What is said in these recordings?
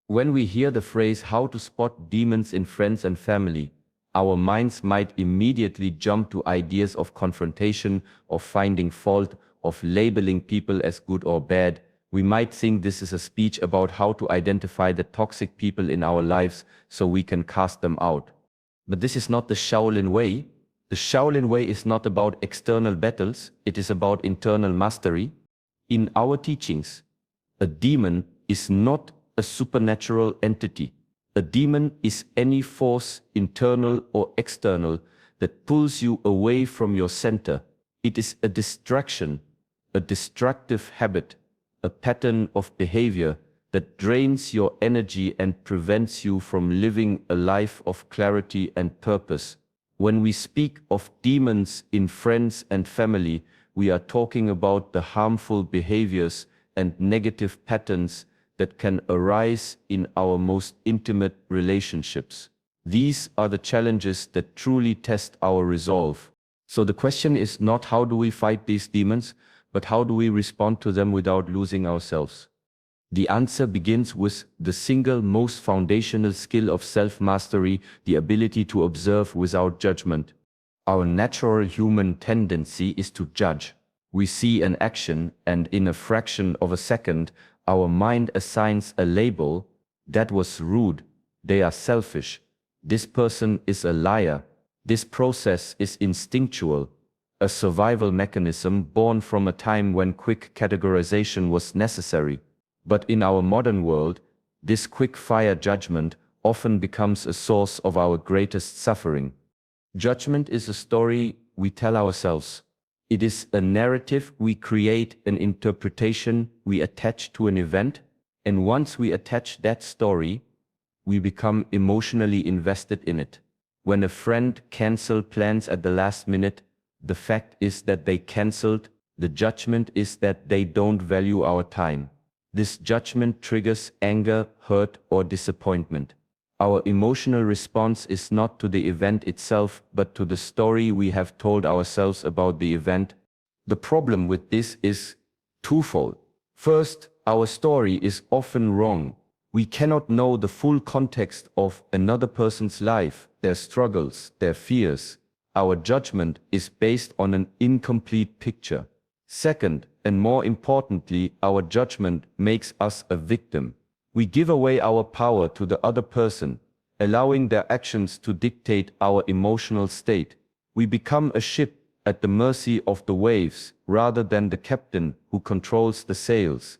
When we hear the phrase how to spot demons in friends and family, our minds might immediately jump to ideas of confrontation, of finding fault, of labeling people as good or bad. We might think this is a speech about how to identify the toxic people in our lives so we can cast them out. But this is not the Shaolin way. The Shaolin way is not about external battles, it is about internal mastery. In our teachings, a demon is not a supernatural entity. A demon is any force, internal or external, that pulls you away from your center. It is a distraction, a destructive habit, a pattern of behavior that drains your energy and prevents you from living a life of clarity and purpose. When we speak of demons in friends and family, we are talking about the harmful behaviors and negative patterns that can arise in our most intimate relationships. These are the challenges that truly test our resolve. So the question is not how do we fight these demons, but how do we respond to them without losing ourselves? The answer begins with the single most foundational skill of self-mastery, the ability to observe without judgment. Our natural human tendency is to judge. We see an action, and in a fraction of a second, our mind assigns a label. That was rude. They are selfish. This person is a liar. This process is instinctual, a survival mechanism born from a time when quick categorization was necessary. But in our modern world, this quick-fire judgment often becomes a source of our greatest suffering. Judgment is a story we tell ourselves. It is a narrative we create, an interpretation we attach to an event, and once we attach that story, we become emotionally invested in it. When a friend cancels plans at the last minute, the fact is that they canceled, the judgment is that they don't value our time. This judgment triggers anger, hurt, or disappointment. Our emotional response is not to the event itself, but to the story we have told ourselves about the event. The problem with this is twofold. First, our story is often wrong. We cannot know the full context of another person's life, their struggles, their fears. Our judgment is based on an incomplete picture. Second, and more importantly, our judgment makes us a victim. We give away our power to the other person, allowing their actions to dictate our emotional state. We become a ship at the mercy of the waves, rather than the captain who controls the sails.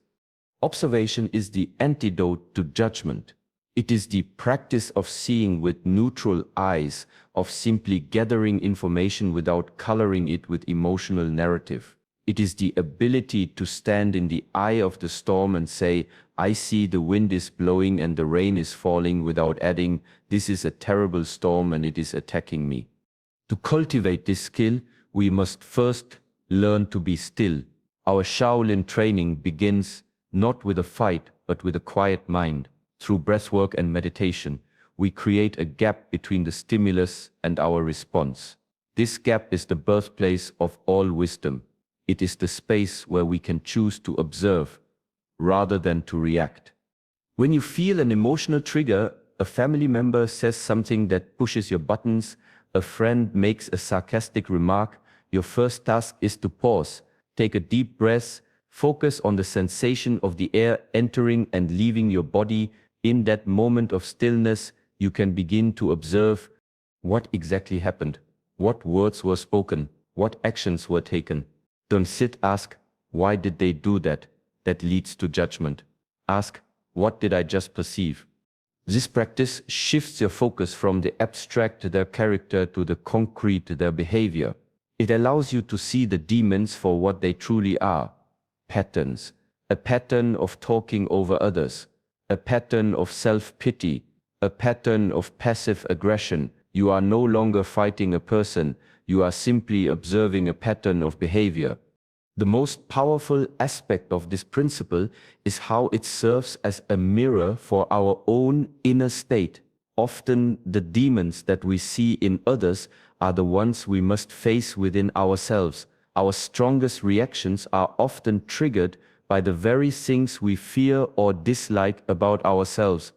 Observation is the antidote to judgment. It is the practice of seeing with neutral eyes, of simply gathering information without coloring it with emotional narrative. It is the ability to stand in the eye of the storm and say, I see the wind is blowing and the rain is falling, without adding, this is a terrible storm and it is attacking me. To cultivate this skill, we must first learn to be still. Our Shaolin training begins not with a fight, but with a quiet mind. Through breathwork and meditation, we create a gap between the stimulus and our response. This gap is the birthplace of all wisdom. It is the space where we can choose to observe rather than to react. When you feel an emotional trigger, a family member says something that pushes your buttons, a friend makes a sarcastic remark, your first task is to pause, take a deep breath, focus on the sensation of the air entering and leaving your body. In that moment of stillness, you can begin to observe what exactly happened, what words were spoken, what actions were taken. Don't sit, ask, why did they do that? That leads to judgment. Ask, what did I just perceive? This practice shifts your focus from the abstract, their character, to the concrete, their behavior. It allows you to see the demons for what they truly are. Patterns. A pattern of talking over others. A pattern of self-pity. A pattern of passive aggression. You are no longer fighting a person. You are simply observing a pattern of behavior. The most powerful aspect of this principle is how it serves as a mirror for our own inner state. Often the demons that we see in others are the ones we must face within ourselves. Our strongest reactions are often triggered by the very things we fear or dislike about ourselves.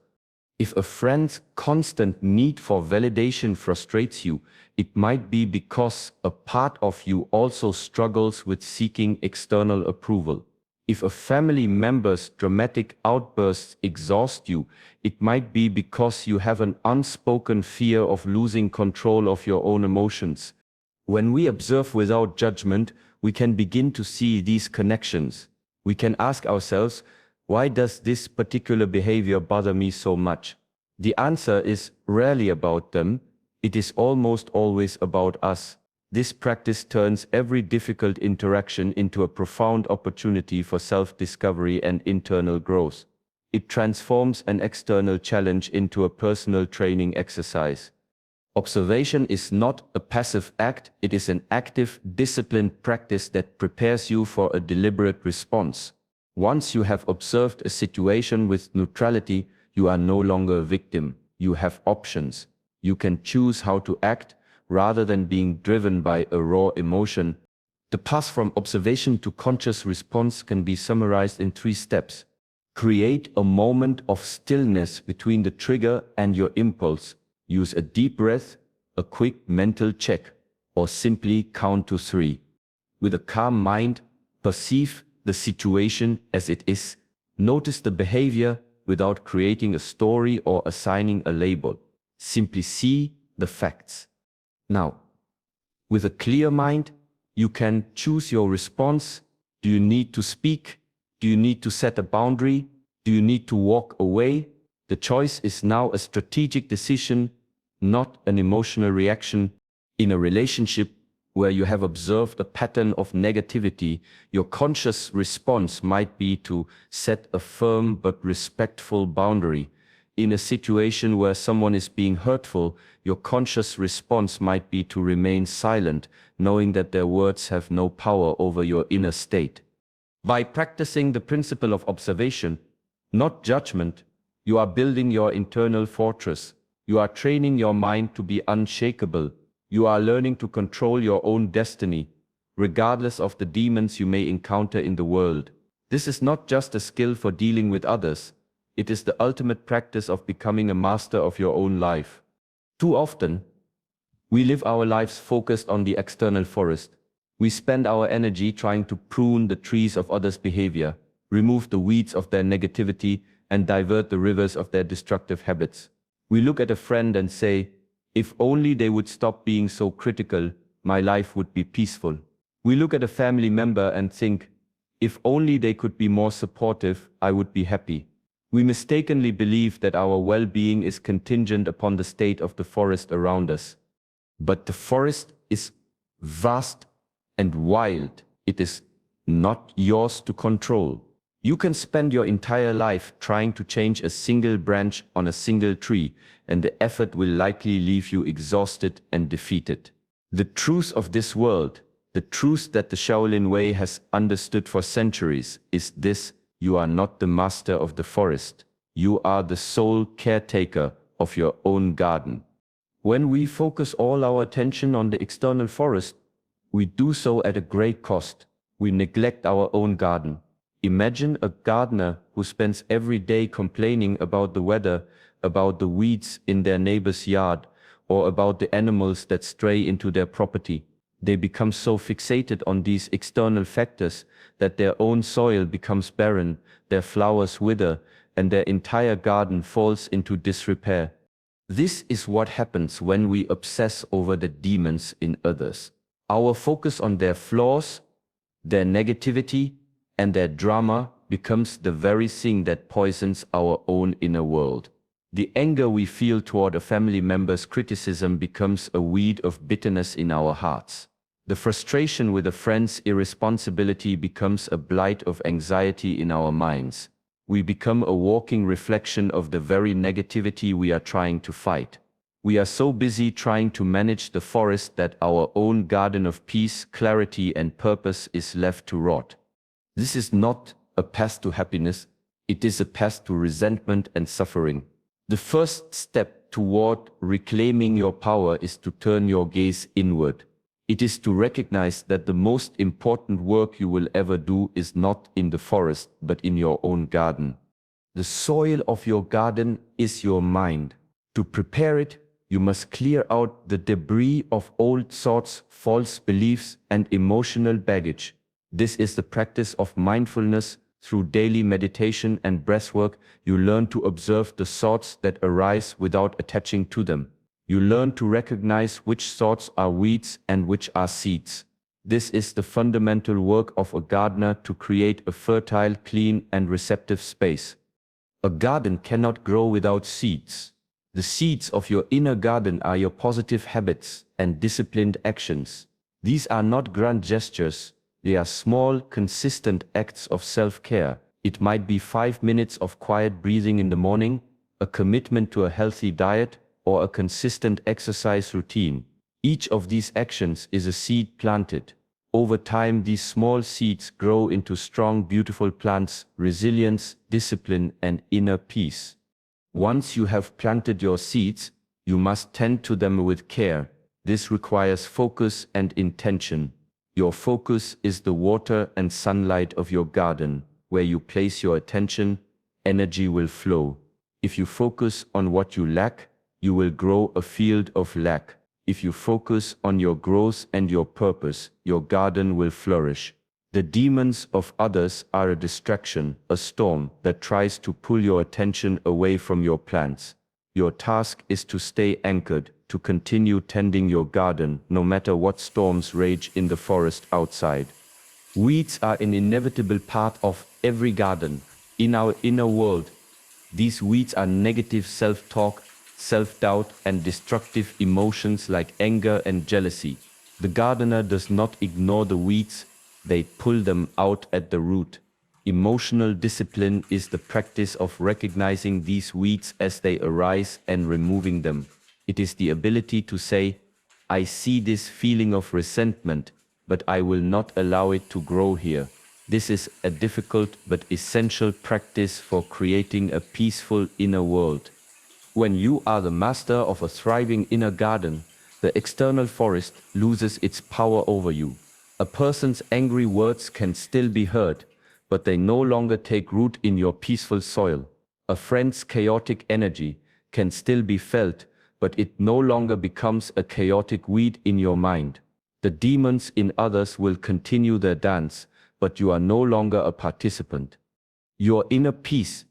If a friend's constant need for validation frustrates you, it might be because a part of you also struggles with seeking external approval. If a family member's dramatic outbursts exhaust you, it might be because you have an unspoken fear of losing control of your own emotions. When we observe without judgment, we can begin to see these connections. We can ask ourselves, why does this particular behavior bother me so much? The answer is rarely about them, it is almost always about us. This practice turns every difficult interaction into a profound opportunity for self-discovery and internal growth. It transforms an external challenge into a personal training exercise. Observation is not a passive act, it is an active, disciplined practice that prepares you for a deliberate response. Once you have observed a situation with neutrality, you are no longer a victim. You have options. You can choose how to act rather than being driven by a raw emotion. The path from observation to conscious response can be summarized in 3 steps. Create a moment of stillness between the trigger and your impulse. Use a deep breath, a quick mental check, or simply count to 3. With a calm mind, perceive the situation as it is. Notice the behavior without creating a story or assigning a label. Simply see the facts. Now, with a clear mind, you can choose your response. Do you need to speak? Do you need to set a boundary? Do you need to walk away? The choice is now a strategic decision, not an emotional reaction. In a relationship where you have observed a pattern of negativity, your conscious response might be to set a firm but respectful boundary. In a situation where someone is being hurtful, your conscious response might be to remain silent, knowing that their words have no power over your inner state. By practicing the principle of observation, not judgment, you are building your internal fortress. You are training your mind to be unshakable. You are learning to control your own destiny, regardless of the demons you may encounter in the world. This is not just a skill for dealing with others. It is the ultimate practice of becoming a master of your own life. Too often, we live our lives focused on the external forest. We spend our energy trying to prune the trees of others' behavior, remove the weeds of their negativity, and divert the rivers of their destructive habits. We look at a friend and say, if only they would stop being so critical, my life would be peaceful. We look at a family member and think, if only they could be more supportive, I would be happy. We mistakenly believe that our well-being is contingent upon the state of the forest around us. But the forest is vast and wild. It is not yours to control. You can spend your entire life trying to change a single branch on a single tree, and the effort will likely leave you exhausted and defeated. The truth of this world, the truth that the Shaolin way has understood for centuries, is this: you are not the master of the forest. You are the sole caretaker of your own garden. When we focus all our attention on the external forest, we do so at a great cost. We neglect our own garden. Imagine a gardener who spends every day complaining about the weather, about the weeds in their neighbor's yard, or about the animals that stray into their property. They become so fixated on these external factors that their own soil becomes barren, their flowers wither, and their entire garden falls into disrepair. This is what happens when we obsess over the demons in others. Our focus on their flaws, their negativity, and their drama becomes the very thing that poisons our own inner world. The anger we feel toward a family member's criticism becomes a weed of bitterness in our hearts. The frustration with a friend's irresponsibility becomes a blight of anxiety in our minds. We become a walking reflection of the very negativity we are trying to fight. We are so busy trying to manage the forest that our own garden of peace, clarity, and purpose is left to rot. This is not a path to happiness, it is a path to resentment and suffering. The first step toward reclaiming your power is to turn your gaze inward. It is to recognize that the most important work you will ever do is not in the forest, but in your own garden. The soil of your garden is your mind. To prepare it, you must clear out the debris of old thoughts, false beliefs, and emotional baggage. This is the practice of mindfulness. Through daily meditation and breathwork, you learn to observe the thoughts that arise without attaching to them. You learn to recognize which thoughts are weeds and which are seeds. This is the fundamental work of a gardener to create a fertile, clean, and receptive space. A garden cannot grow without seeds. The seeds of your inner garden are your positive habits and disciplined actions. These are not grand gestures. They are small, consistent acts of self-care. It might be 5 minutes of quiet breathing in the morning, a commitment to a healthy diet, or a consistent exercise routine. Each of these actions is a seed planted. Over time, these small seeds grow into strong, beautiful plants, resilience, discipline, and inner peace. Once you have planted your seeds, you must tend to them with care. This requires focus and intention. Your focus is the water and sunlight of your garden. Where you place your attention, energy will flow. If you focus on what you lack, you will grow a field of lack. If you focus on your growth and your purpose, your garden will flourish. The demons of others are a distraction, a storm that tries to pull your attention away from your plants. Your task is to stay anchored, to continue tending your garden no matter what storms rage in the forest outside. Weeds are an inevitable part of every garden. In our inner world, these weeds are negative self-talk, self-doubt, and destructive emotions like anger and jealousy. The gardener does not ignore the weeds, they pull them out at the root. Emotional discipline is the practice of recognizing these weeds as they arise and removing them. It is the ability to say, I see this feeling of resentment, but I will not allow it to grow here. This is a difficult but essential practice for creating a peaceful inner world. When you are the master of a thriving inner garden, the external forest loses its power over you. A person's angry words can still be heard, but they no longer take root in your peaceful soil. A friend's chaotic energy can still be felt, but it no longer becomes a chaotic weed in your mind. The demons in others will continue their dance, but you are no longer a participant. Your inner peace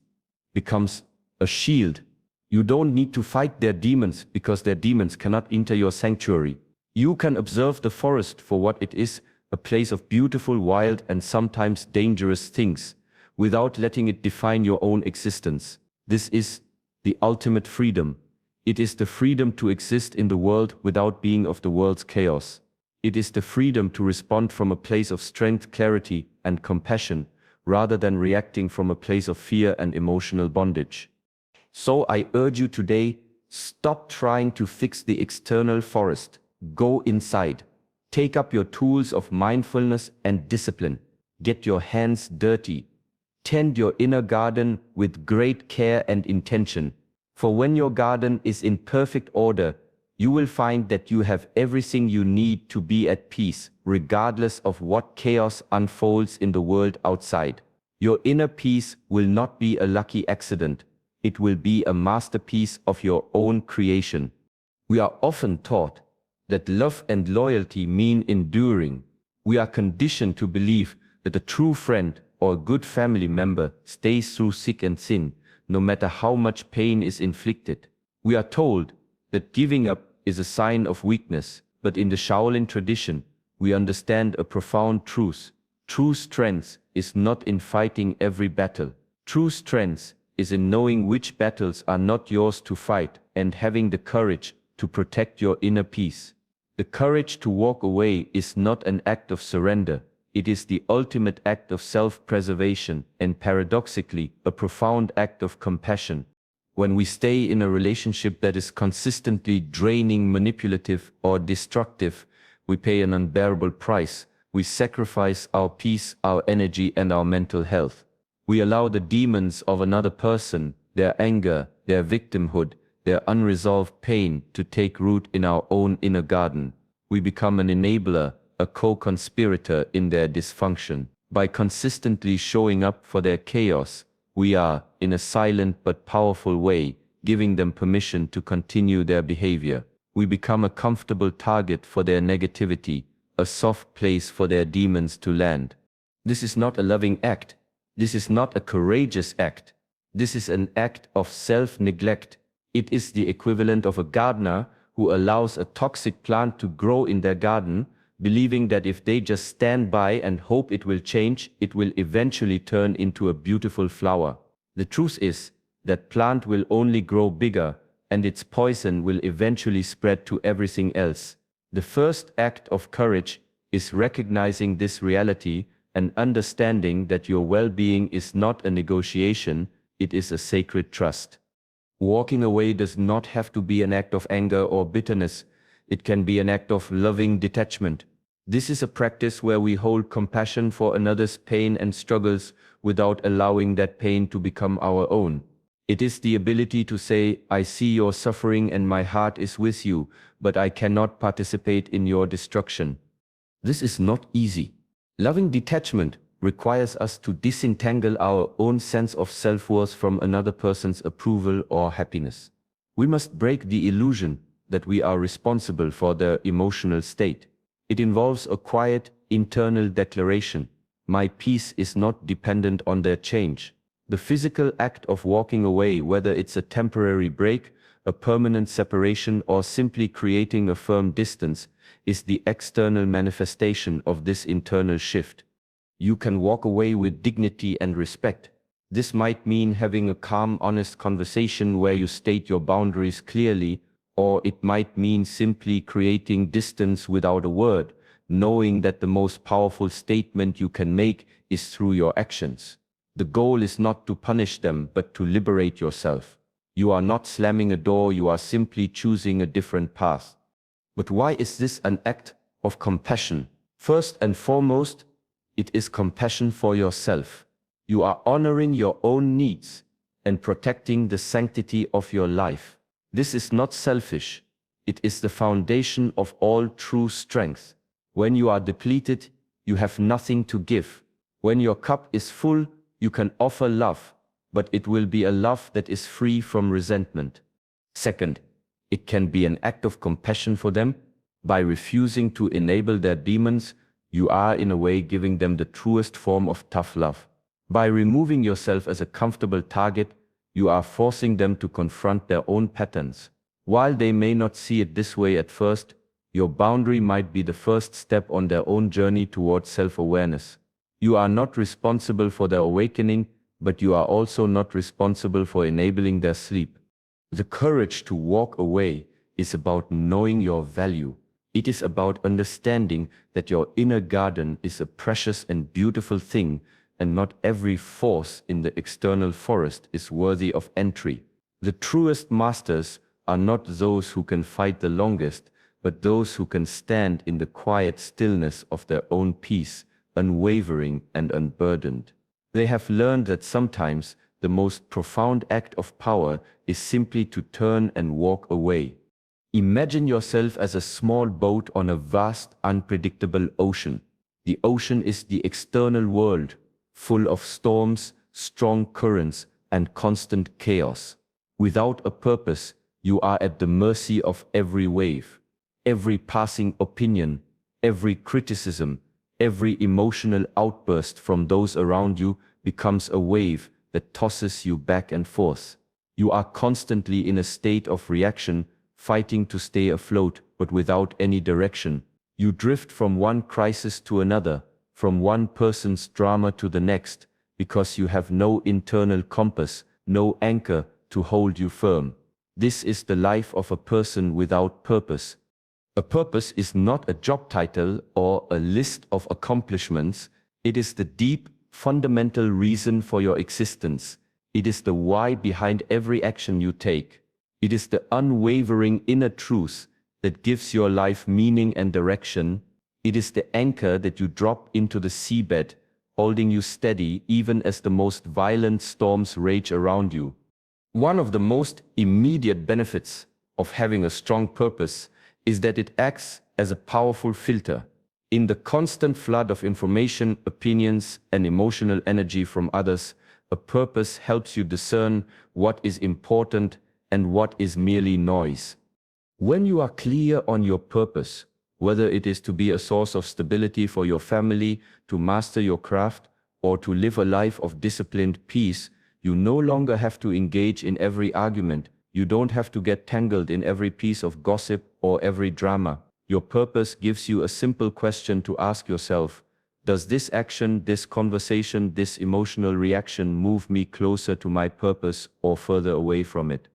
becomes a shield. You don't need to fight their demons because their demons cannot enter your sanctuary. You can observe the forest for what it is, a place of beautiful, wild, and sometimes dangerous things, without letting it define your own existence. This is the ultimate freedom. It is the freedom to exist in the world without being of the world's chaos. It is the freedom to respond from a place of strength, clarity, and compassion, rather than reacting from a place of fear and emotional bondage. So I urge you today, stop trying to fix the external forest. Go inside. Take up your tools of mindfulness and discipline. Get your hands dirty. Tend your inner garden with great care and intention. For when your garden is in perfect order, you will find that you have everything you need to be at peace, regardless of what chaos unfolds in the world outside. Your inner peace will not be a lucky accident. It will be a masterpiece of your own creation. We are often taught that love and loyalty mean enduring. We are conditioned to believe that a true friend or a good family member stays through thick and thin, no matter how much pain is inflicted. We are told that giving up is a sign of weakness, but in the Shaolin tradition, we understand a profound truth. True strength is not in fighting every battle. True strength is in knowing which battles are not yours to fight and having the courage to protect your inner peace. The courage to walk away is not an act of surrender. It is the ultimate act of self-preservation and paradoxically, a profound act of compassion. When we stay in a relationship that is consistently draining, manipulative, or destructive, we pay an unbearable price. We sacrifice our peace, our energy, and our mental health. We allow the demons of another person, their anger, their victimhood, their unresolved pain to take root in our own inner garden. We become an enabler, a co-conspirator in their dysfunction. By consistently showing up for their chaos, we are, in a silent but powerful way, giving them permission to continue their behavior. We become a comfortable target for their negativity, a soft place for their demons to land. This is not a loving act. This is not a courageous act. This is an act of self-neglect. It is the equivalent of a gardener who allows a toxic plant to grow in their garden, believing that if they just stand by and hope it will change, it will eventually turn into a beautiful flower. The truth is, that plant will only grow bigger, and its poison will eventually spread to everything else. The first act of courage is recognizing this reality and understanding that your well-being is not a negotiation, it is a sacred trust. Walking away does not have to be an act of anger or bitterness. It can be an act of loving detachment. This is a practice where we hold compassion for another's pain and struggles without allowing that pain to become our own. It is the ability to say, I see your suffering and my heart is with you, but I cannot participate in your destruction. This is not easy. Loving detachment requires us to disentangle our own sense of self-worth from another person's approval or happiness. We must break the illusion that we are responsible for their emotional state. It involves a quiet, internal declaration. My peace is not dependent on their change. The physical act of walking away, whether it's a temporary break, a permanent separation, or simply creating a firm distance, is the external manifestation of this internal shift. You can walk away with dignity and respect. This might mean having a calm, honest conversation where you state your boundaries clearly, or it might mean simply creating distance without a word, knowing that the most powerful statement you can make is through your actions. The goal is not to punish them, but to liberate yourself. You are not slamming a door, you are simply choosing a different path. But why is this an act of compassion? First and foremost, it is compassion for yourself. You are honoring your own needs and protecting the sanctity of your life. This is not selfish. It is the foundation of all true strength. When you are depleted, you have nothing to give. When your cup is full, you can offer love, but it will be a love that is free from resentment. Second, it can be an act of compassion for them. By refusing to enable their demons, you are in a way giving them the truest form of tough love. By removing yourself as a comfortable target, you are forcing them to confront their own patterns. While they may not see it this way at first, your boundary might be the first step on their own journey towards self-awareness. You are not responsible for their awakening, but you are also not responsible for enabling their sleep. The courage to walk away is about knowing your value. It is about understanding that your inner garden is a precious and beautiful thing, and not every force in the external forest is worthy of entry. The truest masters are not those who can fight the longest, but those who can stand in the quiet stillness of their own peace, unwavering and unburdened. They have learned that sometimes the most profound act of power is simply to turn and walk away. Imagine yourself as a small boat on a vast, unpredictable ocean. The ocean is the external world, full of storms, strong currents, and constant chaos. Without a purpose, you are at the mercy of every wave. Every passing opinion, every criticism, every emotional outburst from those around you becomes a wave that tosses you back and forth. You are constantly in a state of reaction, fighting to stay afloat, but without any direction. You drift from one crisis to another, from one person's drama to the next, because you have no internal compass, no anchor to hold you firm. This is the life of a person without purpose. A purpose is not a job title or a list of accomplishments. It is the deep, fundamental reason for your existence. It is the why behind every action you take. It is the unwavering inner truth that gives your life meaning and direction. It is the anchor that you drop into the seabed, holding you steady even as the most violent storms rage around you. One of the most immediate benefits of having a strong purpose is that it acts as a powerful filter. In the constant flood of information, opinions, and emotional energy from others, a purpose helps you discern what is important and what is merely noise. When you are clear on your purpose, whether it is to be a source of stability for your family, to master your craft, or to live a life of disciplined peace, you no longer have to engage in every argument. You don't have to get tangled in every piece of gossip or every drama. Your purpose gives you a simple question to ask yourself: does this action, this conversation, this emotional reaction move me closer to my purpose or further away from it?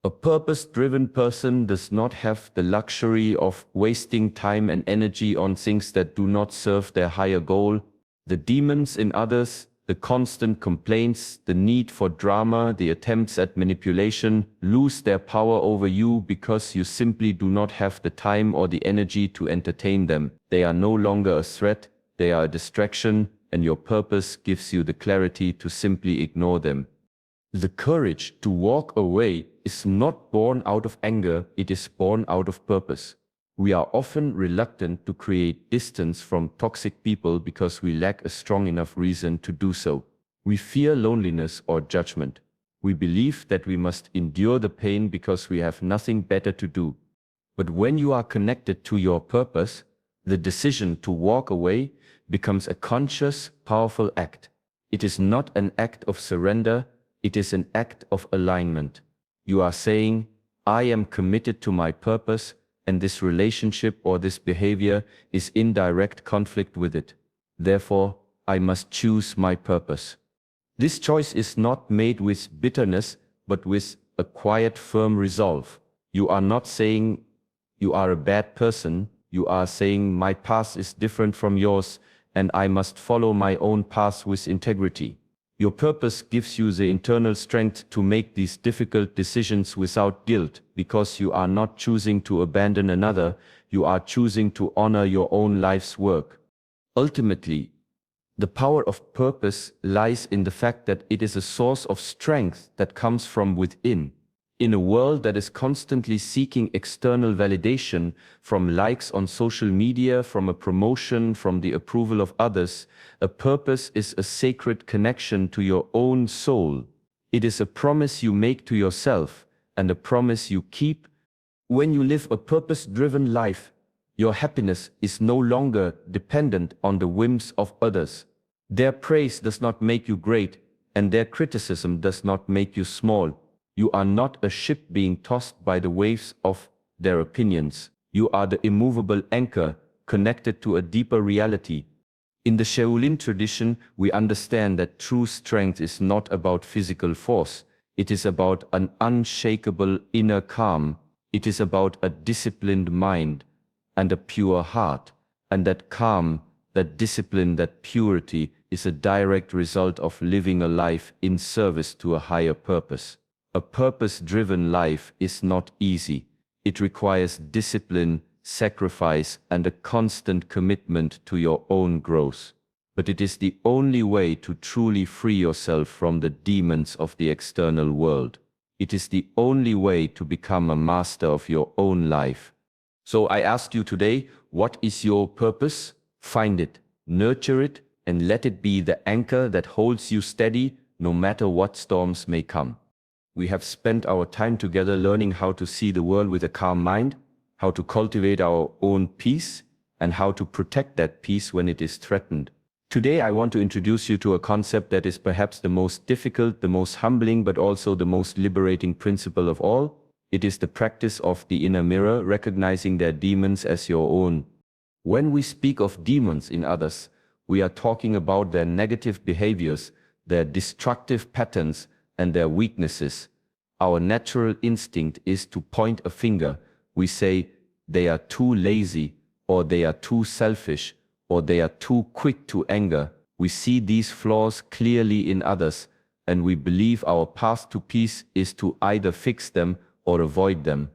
A purpose-driven person does not have the luxury of wasting time and energy on things that do not serve their higher goal. The demons in others, the constant complaints, the need for drama, the attempts at manipulation lose their power over you because you simply do not have the time or the energy to entertain them. They are no longer a threat, they are a distraction, and your purpose gives you the clarity to simply ignore them. The courage to walk away is not born out of anger, it is born out of purpose. We are often reluctant to create distance from toxic people because we lack a strong enough reason to do so. We fear loneliness or judgment. We believe that we must endure the pain because we have nothing better to do. But when you are connected to your purpose, the decision to walk away becomes a conscious, powerful act. It is not an act of surrender, it is an act of alignment. You are saying, I am committed to my purpose, and this relationship or this behavior is in direct conflict with it. Therefore, I must choose my purpose. This choice is not made with bitterness, but with a quiet, firm resolve. You are not saying, you are a bad person. You are saying, my path is different from yours, and I must follow my own path with integrity. Your purpose gives you the internal strength to make these difficult decisions without guilt, because you are not choosing to abandon another, you are choosing to honor your own life's work. Ultimately, the power of purpose lies in the fact that it is a source of strength that comes from within. In a world that is constantly seeking external validation, from likes on social media, from a promotion, from the approval of others, a purpose is a sacred connection to your own soul. It is a promise you make to yourself, and a promise you keep. When you live a purpose-driven life, your happiness is no longer dependent on the whims of others. Their praise does not make you great, and their criticism does not make you small. You are not a ship being tossed by the waves of their opinions. You are the immovable anchor connected to a deeper reality. In the Shaolin tradition, we understand that true strength is not about physical force. It is about an unshakable inner calm. It is about a disciplined mind and a pure heart. And that calm, that discipline, that purity is a direct result of living a life in service to a higher purpose. A purpose-driven life is not easy. It requires discipline, sacrifice, and a constant commitment to your own growth. But it is the only way to truly free yourself from the demons of the external world. It is the only way to become a master of your own life. So I ask you today, what is your purpose? Find it, nurture it, and let it be the anchor that holds you steady no matter what storms may come. We have spent our time together learning how to see the world with a calm mind, how to cultivate our own peace, and how to protect that peace when it is threatened. Today I want to introduce you to a concept that is perhaps the most difficult, the most humbling, but also the most liberating principle of all. It is the practice of the inner mirror, recognizing their demons as your own. When we speak of demons in others, we are talking about their negative behaviors, their destructive patterns, and their weaknesses. Our natural instinct is to point a finger. We say, they are too lazy, or they are too selfish, or they are too quick to anger. We see these flaws clearly in others, and we believe our path to peace is to either fix them or avoid them.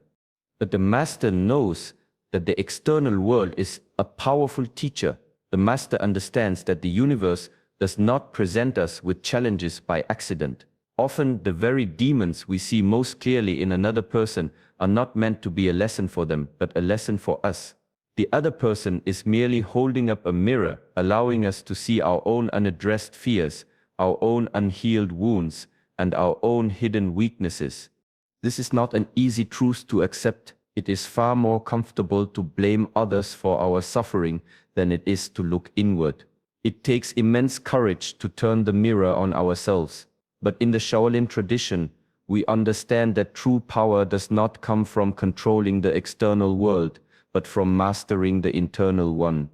But the Master knows that the external world is a powerful teacher. The Master understands that the universe does not present us with challenges by accident. Often the very demons we see most clearly in another person are not meant to be a lesson for them, but a lesson for us. The other person is merely holding up a mirror, allowing us to see our own unaddressed fears, our own unhealed wounds, and our own hidden weaknesses. This is not an easy truth to accept. It is far more comfortable to blame others for our suffering than it is to look inward. It takes immense courage to turn the mirror on ourselves. But in the Shaolin tradition, we understand that true power does not come from controlling the external world, but from mastering the internal one.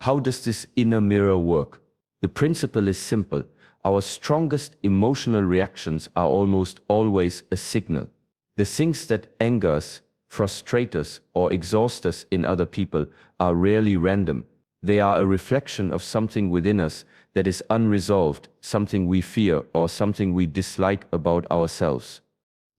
How does this inner mirror work? The principle is simple. Our strongest emotional reactions are almost always a signal. The things that anger us, frustrate us, or exhaust us in other people are rarely random. They are a reflection of something within us that is unresolved, something we fear, or something we dislike about ourselves.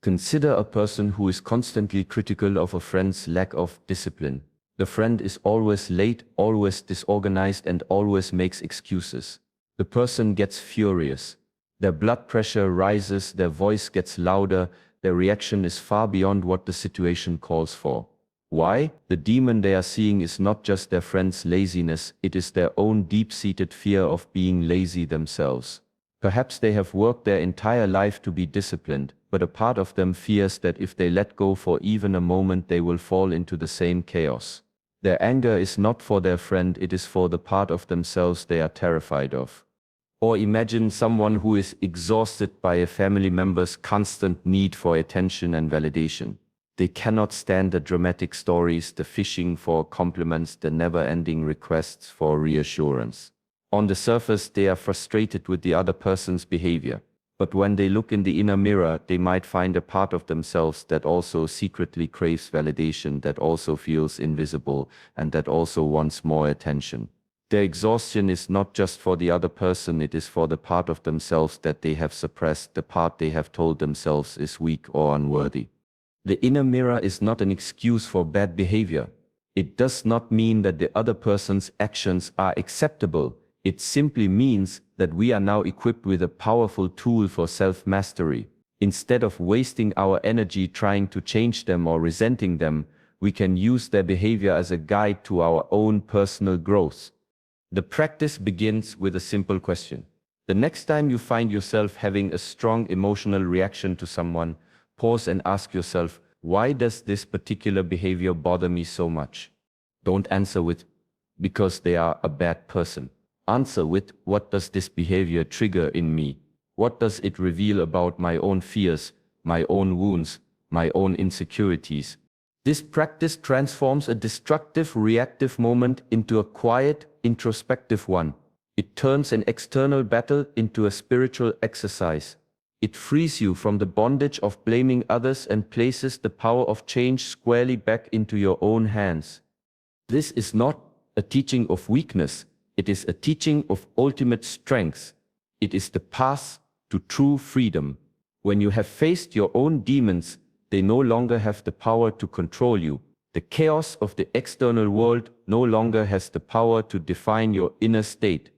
Consider a person who is constantly critical of a friend's lack of discipline. The friend is always late, always disorganized, and always makes excuses. The person gets furious. Their blood pressure rises, their voice gets louder, their reaction is far beyond what the situation calls for. Why? The demon they are seeing is not just their friend's laziness, it is their own deep-seated fear of being lazy themselves. Perhaps they have worked their entire life to be disciplined, but a part of them fears that if they let go for even a moment they will fall into the same chaos. Their anger is not for their friend, it is for the part of themselves they are terrified of. Or imagine someone who is exhausted by a family member's constant need for attention and validation. They cannot stand the dramatic stories, the fishing for compliments, the never-ending requests for reassurance. On the surface, they are frustrated with the other person's behavior. But when they look in the inner mirror, they might find a part of themselves that also secretly craves validation, that also feels invisible, and that also wants more attention. Their exhaustion is not just for the other person, it is for the part of themselves that they have suppressed, the part they have told themselves is weak or unworthy. The inner mirror is not an excuse for bad behavior. It does not mean that the other person's actions are acceptable. It simply means that we are now equipped with a powerful tool for self-mastery. Instead of wasting our energy trying to change them or resenting them, we can use their behavior as a guide to our own personal growth. The practice begins with a simple question. The next time you find yourself having a strong emotional reaction to someone, pause and ask yourself, why does this particular behavior bother me so much? Don't answer with, because they are a bad person. Answer with, what does this behavior trigger in me? What does it reveal about my own fears, my own wounds, my own insecurities? This practice transforms a destructive, reactive moment into a quiet, introspective one. It turns an external battle into a spiritual exercise. It frees you from the bondage of blaming others and places the power of change squarely back into your own hands. This is not a teaching of weakness. It is a teaching of ultimate strength. It is the path to true freedom. When you have faced your own demons, they no longer have the power to control you. The chaos of the external world no longer has the power to define your inner state.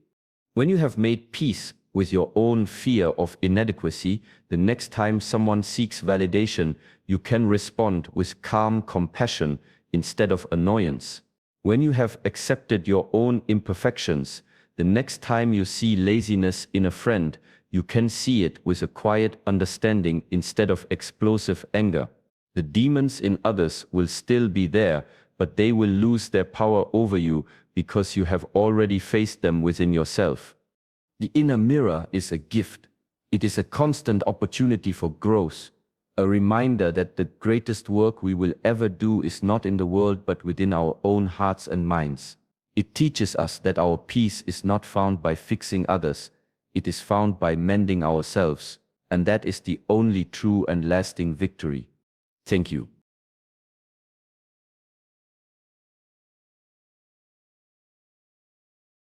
When you have made peace with your own fear of inadequacy, the next time someone seeks validation, you can respond with calm compassion instead of annoyance. When you have accepted your own imperfections, the next time you see laziness in a friend, you can see it with a quiet understanding instead of explosive anger. The demons in others will still be there, but they will lose their power over you because you have already faced them within yourself. The inner mirror is a gift. It is a constant opportunity for growth, a reminder that the greatest work we will ever do is not in the world but within our own hearts and minds. It teaches us that our peace is not found by fixing others, it is found by mending ourselves, and that is the only true and lasting victory. Thank you.